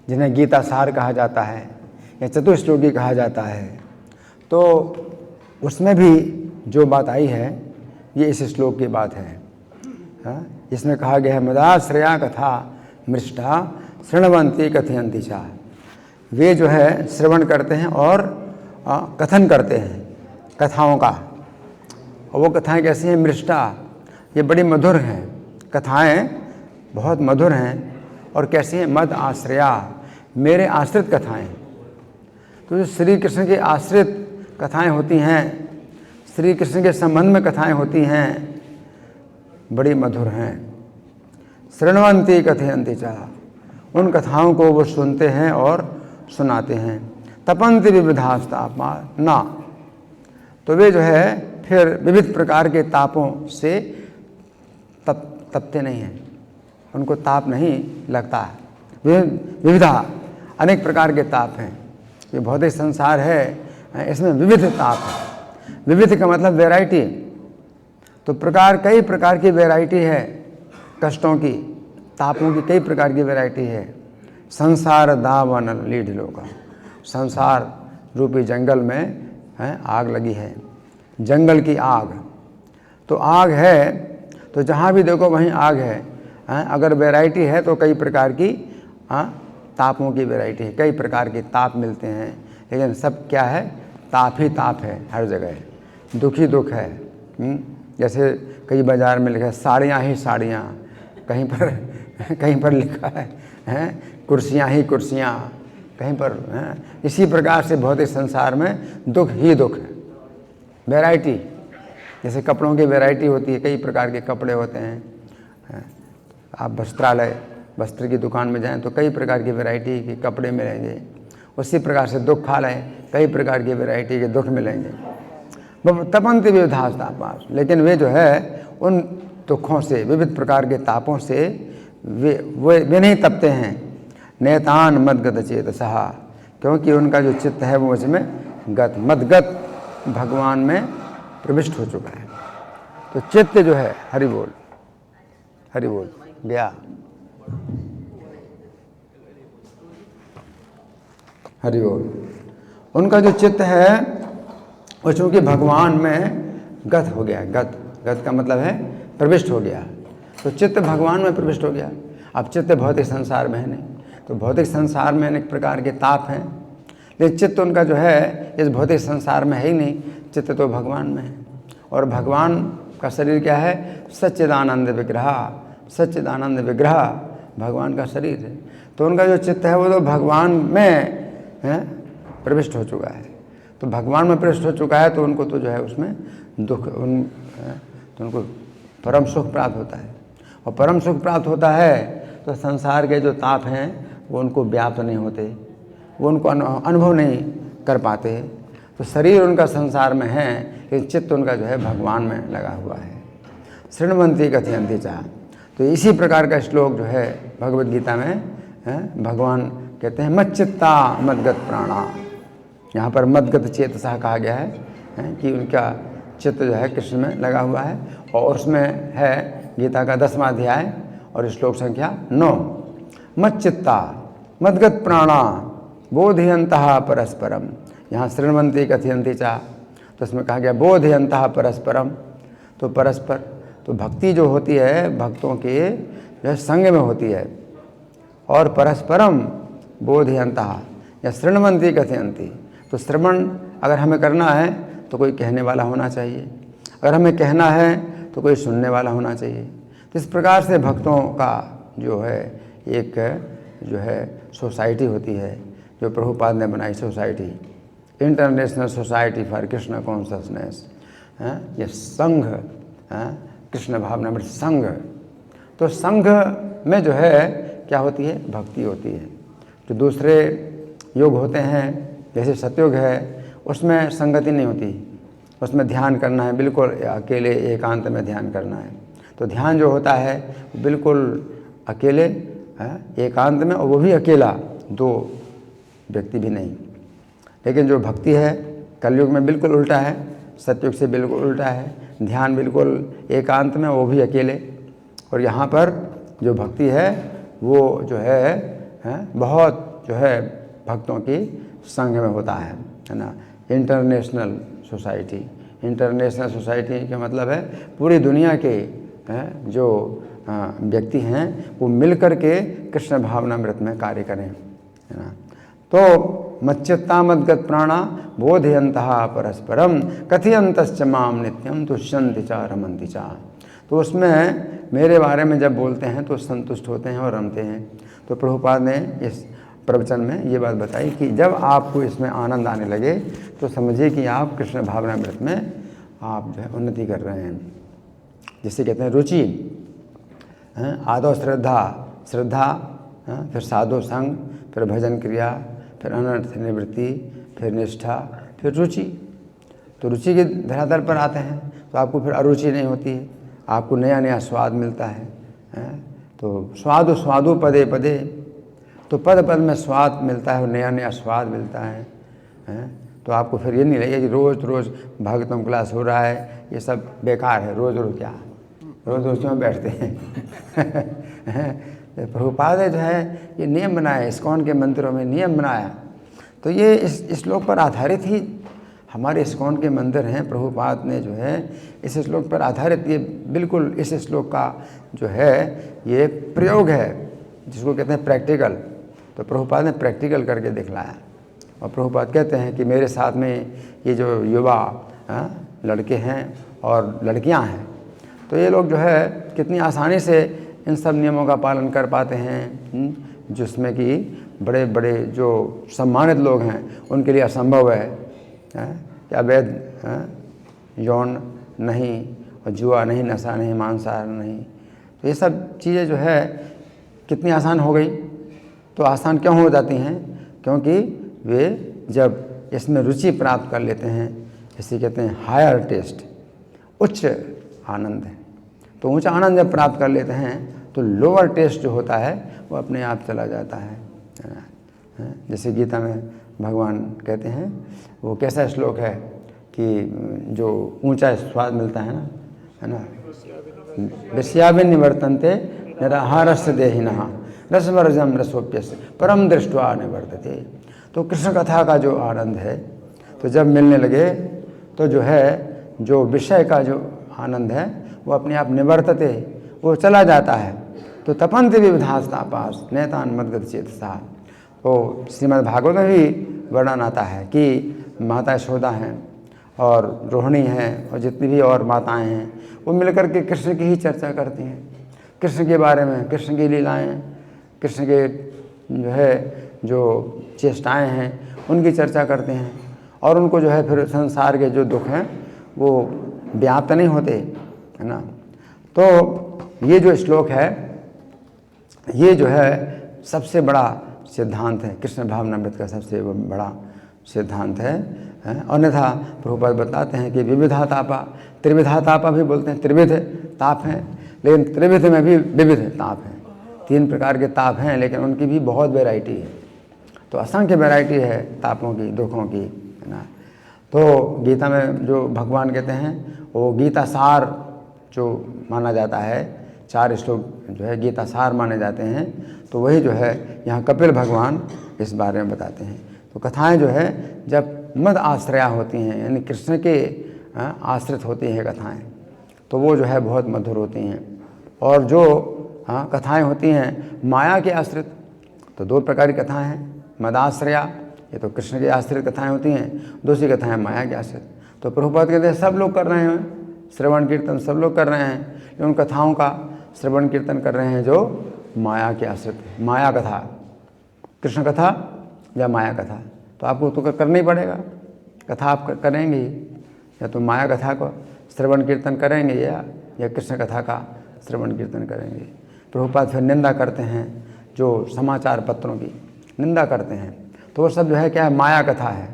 जिन्हें गीता सार कहा जाता है या चतुश्लोकी कहा जाता है, तो उसमें भी जो बात आई है ये इस श्लोक की बात है। इसमें कहा गया है मदाश्रया कथा मृष्टा शृण्वन्ति कथयन्ति चा। वे जो है श्रवण करते हैं और कथन करते हैं कथाओं का। और वो कथाएं कैसी हैं? मृष्टा, ये बड़ी मधुर हैं, कथाएं बहुत मधुर हैं। और कैसी हैं? मद आश्रया, मेरे आश्रित कथाएं। तो जो श्री कृष्ण के आश्रित कथाएं होती हैं, श्री कृष्ण के संबंध में कथाएं होती हैं, बड़ी मधुर हैं। शृण्वन्ति कथयन्ति च, उन कथाओं को वो सुनते हैं और सुनाते हैं। तपन्ति विविधास्तापा ना, तो वे जो है फिर विविध प्रकार के तापों से तपते नहीं हैं, उनको ताप नहीं लगता। विविधा, अनेक प्रकार के ताप हैं। ये भौतिक संसार है, इसमें विविध ताप है। विविध का मतलब वैरायटी। तो प्रकार, कई प्रकार की वैरायटी है कष्टों की, तापों की कई प्रकार की वैरायटी है। संसार दावन लीढ़ का, संसार रूपी जंगल में आग लगी है, जंगल की आग। तो आग है तो जहाँ भी देखो वहीं आग है। अगर वैरायटी है तो कई प्रकार की तापों की वैरायटी है, कई प्रकार के ताप मिलते हैं। लेकिन सब क्या है? ताप ही ताप है हर जगह, दुख ही दुख है। जैसे कई बाज़ार में लिखा है साड़ियाँ ही साड़ियाँ, कहीं पर लिखा है कुर्सियाँ ही कुर्सियाँ, कहीं पर इसी प्रकार से भौतिक संसार में दुख ही दुख है। वैरायटी, जैसे कपड़ों की वैरायटी होती है, कई प्रकार के कपड़े होते हैं। आप वस्त्रालय, वस्त्र की दुकान में जाएं तो कई प्रकार की वैरायटी के कपड़े मिलेंगे। उसी प्रकार से दुख खा लें, कई प्रकार की वैरायटी के दुख मिलेंगे। तपन्ति विविधास्तापास, लेकिन वे जो है उन दुखों से, विविध प्रकार के तापों से वे नहीं तपते हैं। नेतान मदगत चेतसः, क्योंकि उनका जो चित्त है वो उसमें मदगत, भगवान में प्रविष्ट हो चुका है। तो चित्त जो है, हरि बोल हरि बोल गया, हरि बोल। उनका जो चित्त है वो चूँकि भगवान में गत हो गया। गत का मतलब है प्रविष्ट हो गया। तो चित्त भगवान में प्रविष्ट हो गया। अब चित्त भौतिक संसार में है नहीं, तो भौतिक संसार में अनेक प्रकार के ताप हैं, लेकिन चित्त उनका जो है इस भौतिक संसार में है ही नहीं, चित्त तो भगवान में है। और भगवान का शरीर क्या है? सच्चिदानंद विग्रह, सच्चिदानंद विग्रह भगवान का शरीर है। तो उनका जो चित्त है वो तो भगवान में प्रविष्ट हो चुका है। तो भगवान में प्रविष्ट हो चुका है तो उनको तो जो है उसमें दुख तो उनको परम सुख प्राप्त होता है। और परम सुख प्राप्त होता है तो संसार के जो ताप हैं वो उनको व्याप्त नहीं होते, वो उनको अनुभव नहीं कर पाते। तो शरीर उनका संसार में है, लेकिन चित्त उनका जो है भगवान में लगा हुआ है। शृण्वन्ति कथयन्ति च, तो इसी प्रकार का श्लोक जो है भगवद गीता में भगवान कहते हैं मच्चित्ता मदगत प्राणा। यहाँ पर मदगत चेतसः कहा गया है कि उनका चित्त जो है कृष्ण में लगा हुआ है। और उसमें है गीता का 10वां अध्याय और श्लोक संख्या 9, मच्चित्ता मदगत प्राणा बोधयन्तः परस्परम। यहाँ शृण्वन्ति कथयन्ति च, तो उसमें कहा गया बोधयन्तः परस्परम, तो परस्पर, तो भक्ति जो होती है भक्तों के जो संग में होती है। और परस्परम बोधयन्तः या शृण्वन्ति कथयन्ति, तो श्रवण अगर हमें करना है तो कोई कहने वाला होना चाहिए, अगर हमें कहना है तो कोई सुनने वाला होना चाहिए। तो इस प्रकार से भक्तों का जो है एक जो है सोसाइटी होती है, जो प्रभुपाद ने बनाई society, international society for Krishna consciousness, ये संघ, कृष्ण भावनामृत संघ। तो संघ में जो है क्या होती है? भक्ति होती है। जो दूसरे योग होते हैं जैसे सतयुग है, उसमें संगति नहीं होती, उसमें ध्यान करना है, बिल्कुल अकेले एकांत में ध्यान करना है। तो ध्यान जो होता है बिल्कुल अकेले एकांत में, और वो भी अकेला, 2 व्यक्ति भी नहीं। लेकिन जो भक्ति है कलयुग में बिल्कुल उल्टा है, सतयुग से बिल्कुल उल्टा है। ध्यान बिल्कुल एकांत में, वो भी अकेले। और यहाँ पर जो भक्ति है वो जो है बहुत जो है भक्तों की संघ में होता है ना। इंटरनेशनल सोसाइटी, इंटरनेशनल सोसाइटी का मतलब है पूरी दुनिया के जो व्यक्ति हैं वो मिलकर के कृष्ण भावनामृत में कार्य करें, है ना। तो मच्चित्ता मद्गत प्राणा बोधयन्तः परस्परम कथयन्तश्च माम नित्यम तुष्यन्ति च रमन्ति च। तो उसमें मेरे बारे में जब बोलते हैं तो संतुष्ट होते हैं और रमते हैं। तो प्रभुपाद ने इस प्रवचन में ये बात बताई कि जब आपको इसमें आनंद आने लगे तो समझिए कि आप कृष्ण भावनामृत में आप जो है उन्नति कर रहे हैं। जिसे कहते हैं रुचि, आदौ श्रद्धा, श्रद्धा, फिर साधु संग, फिर भजन क्रिया, फिर अनर्थ निवृत्ति, फिर निष्ठा, फिर रुचि। तो रुचि के धरातल पर आते हैं तो आपको फिर अरुचि नहीं होती है, आपको नया नया स्वाद मिलता है। तो स्वादु स्वादु पदे पदे, तो पद पद में स्वाद मिलता है और नया नया स्वाद मिलता है। तो आपको फिर ये नहीं लगेगा कि रोज़ रोज़ भागवतम क्लास हो रहा है, ये सब बेकार है, रोज़ रोज़ क्या, रोज़ रोज़ क्यों बैठते हैं। प्रभुपाद जो है ये नियम बनाया, इस्कॉन के मंदिरों में नियम बनाया। तो ये इस श्लोक पर आधारित ही हमारे इस्कॉन के मंदिर हैं। प्रभुपाद ने जो है इस श्लोक पर आधारित, ये बिल्कुल इस श्लोक का जो है ये प्रयोग है जिसको कहते हैं प्रैक्टिकल। तो प्रभुपाद ने प्रैक्टिकल करके दिखलाया। और प्रभुपाद कहते हैं कि मेरे साथ में ये जो युवा लड़के हैं और लड़कियां हैं, तो ये लोग जो है कितनी आसानी से इन सब नियमों का पालन कर पाते हैं, जिसमें कि बड़े बड़े जो सम्मानित लोग हैं उनके लिए असंभव है कि अवैध यौन नहीं और जुआ नहीं, नशा नहीं, मांसाहार नहीं। तो ये सब चीज़ें जो है कितनी आसान हो गई। तो आसान क्यों हो जाती हैं? क्योंकि वे जब इसमें रुचि प्राप्त कर लेते हैं, इसे कहते हैं हायर टेस्ट, उच्च आनंद है। तो ऊंचा आनंद जब प्राप्त कर लेते हैं तो लोअर टेस्ट जो होता है वो अपने आप चला जाता है। जैसे गीता में भगवान कहते हैं, वो कैसा श्लोक है कि जो ऊंचा स्वाद मिलता है ना, विषयाभिन निवर्तन्ते निराहारस्य देहिनः रसवर्जम रसोप्यस्य परम दृष्ट्वा निवर्तते। तो कृष्ण कथा का जो आनंद है, तो जब मिलने लगे तो जो है जो विषय का जो आनंद है वो अपने आप निवर्तते, वो चला जाता है। तो तपन्ति विविधास्तापास नैतान मद्गत चेतसा। तो श्रीमद् भागवत में भी वर्णन आता है कि माता यशोदा हैं और रोहिणी हैं और जितनी भी और माताएं हैं वो मिलकर के कृष्ण की ही चर्चा करती हैं, कृष्ण के बारे में, कृष्ण की लीलाएं, कृष्ण के जो है जो चेष्टाएं हैं उनकी चर्चा करते हैं। और उनको जो है फिर संसार के जो दुख हैं वो व्याप्त नहीं होते, है ना। तो ये जो श्लोक है ये जो है सबसे बड़ा सिद्धांत है, कृष्ण भावनामृत का सबसे बड़ा सिद्धांत है। अन्यथा प्रभुपाद बताते हैं कि विविधा तापा, त्रिविधा तापा भी बोलते हैं, त्रिविध ताप हैं, लेकिन त्रिविध में भी विविध ताप हैं। 3 प्रकार के ताप हैं, लेकिन उनकी भी बहुत वैरायटी है। तो असंख्य वैरायटी है तापों की, दुखों की, है ना। तो गीता में जो भगवान कहते हैं वो गीता सार जो माना जाता है, 4 श्लोक जो है गीता सार माने जाते हैं। तो वही जो है यहाँ कपिल भगवान इस बारे में बताते हैं। तो कथाएं जो है जब मद आश्रया होती हैं, यानी कृष्ण के आश्रित होती हैं कथाएं, तो वो जो है बहुत मधुर होती हैं। और जो कथाएं होती हैं माया के आश्रित, तो 2 प्रकार की कथाएं हैं। मदाश्रया, ये तो कृष्ण के आश्रित कथाएं होती हैं, दूसरी कथाएं माया के आश्रित। तो प्रभुपाद कहते हैं सब लोग कर रहे हैं श्रवण कीर्तन, सब लोग कर रहे हैं, लेकिन उन कथाओं का श्रवण कीर्तन कर रहे हैं जो माया के आश्रित, माया कथा, कृष्ण कथा या माया कथा। तो आपको तो करना ही पड़ेगा, कथा आप करेंगे ही, या तो माया कथा को श्रवण कीर्तन करेंगे या कृष्ण कथा का श्रवण कीर्तन करेंगे। प्रभुपाद फिर निंदा करते हैं, जो समाचार पत्रों की निंदा करते हैं, तो वो सब जो है क्या है, माया कथा है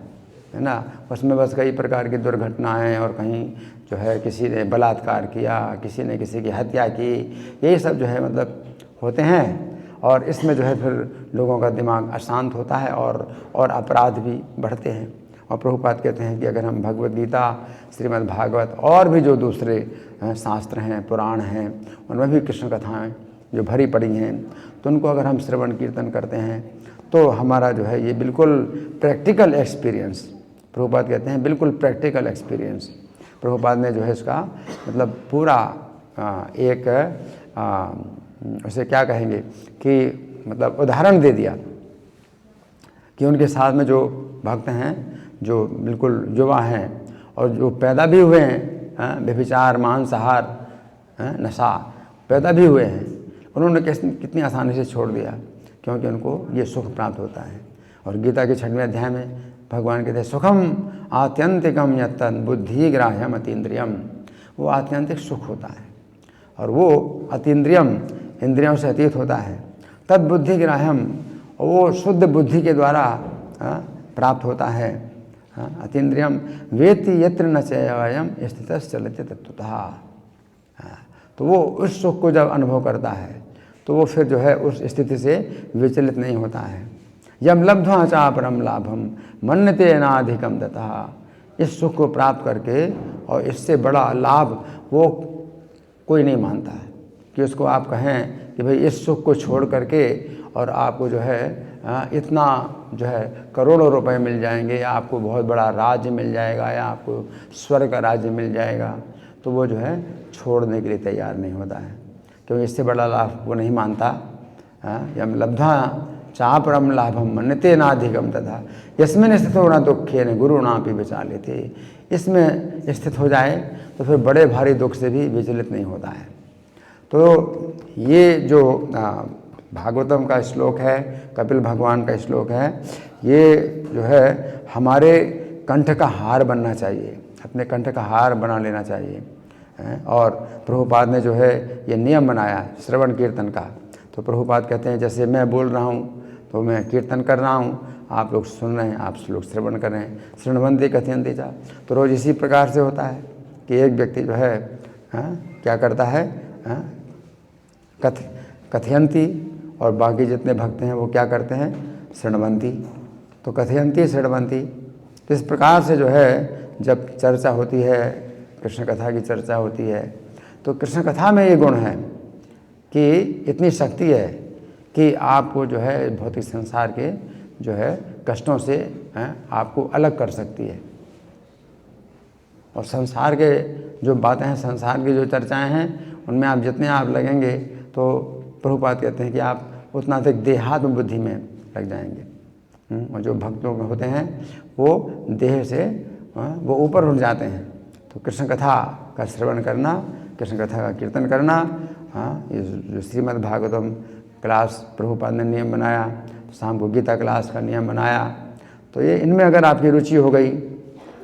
ना। उसमें बस कई प्रकार की दुर्घटनाएं और कहीं जो है किसी ने बलात्कार किया, किसी ने किसी की हत्या की, यही सब जो है मतलब होते हैं। और इसमें जो है फिर लोगों का दिमाग अशांत होता है और अपराध भी बढ़ते हैं। और प्रभुपाद कहते हैं कि अगर हम भगवद गीता, श्रीमद् भागवत और भी जो दूसरे शास्त्र हैं, पुराण हैं, उनमें भी कृष्ण कथाएं जो भरी पड़ी हैं, तो उनको अगर हम श्रवण कीर्तन करते हैं तो हमारा जो है ये बिल्कुल प्रैक्टिकल एक्सपीरियंस, प्रभुपाद कहते हैं बिल्कुल प्रैक्टिकल एक्सपीरियंस। प्रभुपाद ने जो है इसका मतलब पूरा एक उसे क्या कहेंगे कि मतलब उदाहरण दे दिया कि उनके साथ में जो भक्त हैं, जो बिल्कुल युवा हैं और जो पैदा भी हुए हैं व्यभिचार, मांसाहार, नशा पैदा भी हुए हैं, उन्होंने कितनी आसानी से छोड़ दिया, क्योंकि उनको ये सुख प्राप्त होता है। और गीता के 6वें अध्याय में भगवान कहते हैं सुखम आत्यंतिकम यत्तन बुद्धि ग्राह्यम अतीन्द्रियम। वो आत्यंतिक सुख होता है और वो अतीन्द्रियम, इंद्रियों से अतीत होता है। तद बुद्धि ग्राह्यम, वो शुद्ध बुद्धि के द्वारा प्राप्त होता है। अतीन्द्रियम वेत्ति यत्र न चैवयम स्थितश्चलति तत्त्वतः। तो वो उस सुख को जब अनुभव करता है तो वो फिर जो है उस स्थिति से विचलित नहीं होता है। यम लब्ध्वा चा परम लाभम मन्यते नाधिकम ततः। इस सुख को प्राप्त करके और इससे बड़ा लाभ वो कोई नहीं मानता है कि उसको आप कहें कि भाई इस सुख को छोड़ करके और आपको जो है इतना जो है करोड़ों रुपए मिल जाएंगे, या आपको बहुत बड़ा राज्य मिल जाएगा, या आपको स्वर्ग का राज्य मिल जाएगा, तो वो जो है छोड़ने के लिए तैयार नहीं होता है, क्योंकि इससे बड़ा लाभ वो नहीं मानता। यम लब्ध्वा चा परम लाभम मन्यते नाधिकम तथा यस्मिन् स्थितो न दुःखेन गुरुणापि विचाल्यते। इसमें स्थित हो जाए तो फिर बड़े भारी दुख से भी विचलित नहीं होता है। तो ये जो भागवतम का श्लोक है, कपिल भगवान का श्लोक है, ये जो है हमारे कंठ का हार बनना चाहिए, अपने कंठ का हार बना लेना चाहिए। और प्रभुपाद ने जो है ये नियम बनाया श्रवण कीर्तन का। तो प्रभुपाद कहते हैं जैसे मैं बोल रहा हूँ तो मैं कीर्तन कर रहा हूँ, आप लोग सुन रहे हैं, आप लोग श्रवण कर रहे हैं। शृण्वन्ति कथयन्ति च। तो रोज़ इसी प्रकार से होता है कि एक व्यक्ति जो है क्या करता है, कथयन्ति, और बाकी जितने भक्त हैं वो क्या करते हैं, शृण्वन्ति। तो कथयन्ति शृण्वन्ति। तो इस प्रकार से जो है जब चर्चा होती है, कृष्ण कथा की चर्चा होती है, तो कृष्ण कथा में ये गुण है कि इतनी शक्ति है कि आपको जो है भौतिक संसार के जो है कष्टों से आपको अलग कर सकती है। और संसार के जो बातें हैं, संसार की जो चर्चाएं हैं, उनमें आप जितने आप लगेंगे तो प्रभुपाद कहते हैं कि आप उतना अधिक देहात्म बुद्धि में लग जाएंगे। और जो भक्तों में होते हैं वो देह से वो ऊपर उठ जाते हैं। तो कृष्ण कथा का श्रवण करना, कृष्ण कथा का कीर्तन करना, ये जो श्रीमद् भागवतम क्लास प्रभुपाद ने नियम बनाया, शाम को गीता क्लास का नियम बनाया, तो ये इनमें अगर आपकी रुचि हो गई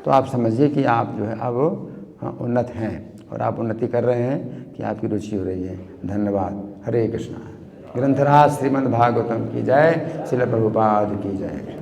तो आप समझिए कि आप जो है अब उन्नत हैं और आप उन्नति कर रहे हैं कि आपकी रुचि हो रही है। धन्यवाद। हरे कृष्णा। ग्रंथराज श्रीमद् भागवतम की जय, श्रील प्रभुपाद की जय।